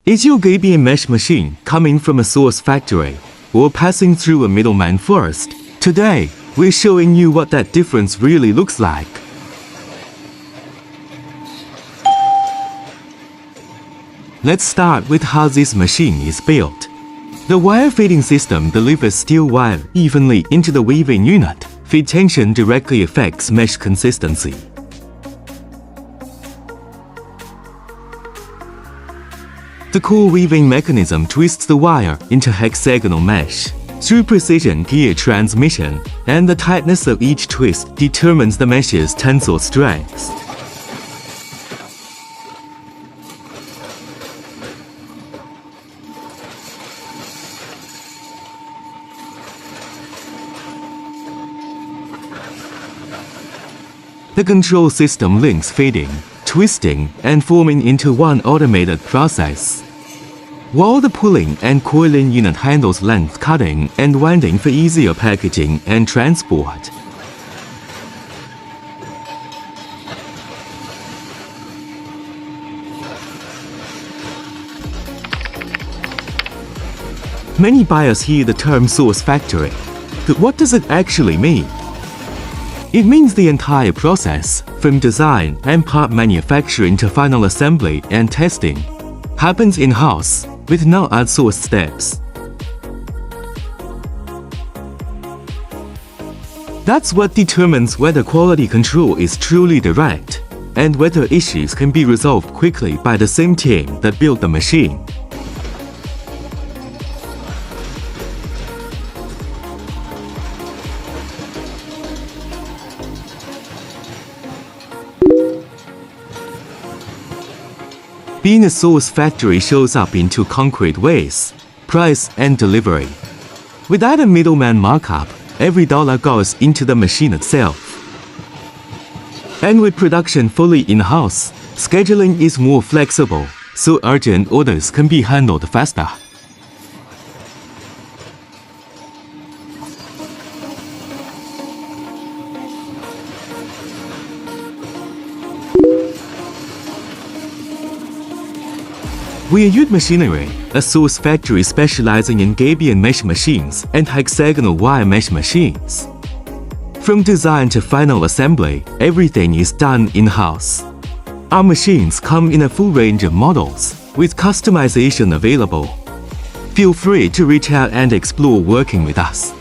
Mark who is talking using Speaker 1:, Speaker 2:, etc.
Speaker 1: Is your Gabion mesh machine coming from a source factory or passing through a middleman first? Today, we're showing you what that difference really looks like. Let's start with how this machine is built. The wire feeding system delivers steel wire evenly into the weaving unit. Feed tension directly affects mesh consistency. The core weaving mechanism twists the wire into hexagonal mesh. Through precision gear transmission, and the tightness of each twist determines the mesh's tensile strength. The control system links feeding, twisting, and forming into one automated process, while the pulling and coiling unit handles length cutting and winding for easier packaging and transport. Many buyers hear the term source factory, but what does it actually mean? It means the entire process, from design and part manufacturing to final assembly and testing, happens in-house, with no outsourced steps. That's what determines whether quality control is truly direct, and whether issues can be resolved quickly by the same team that built the machine. Being a source factory shows up in two concrete ways: price and delivery. Without a middleman markup, every dollar goes into the machine itself. And with production fully in-house, scheduling is more flexible, so urgent orders can be handled faster. We are YouTe Machinery, a source factory specializing in Gabion mesh machines and hexagonal wire mesh machines. From design to final assembly, everything is done in-house. Our machines come in a full range of models, with customization available. Feel free to reach out and explore working with us.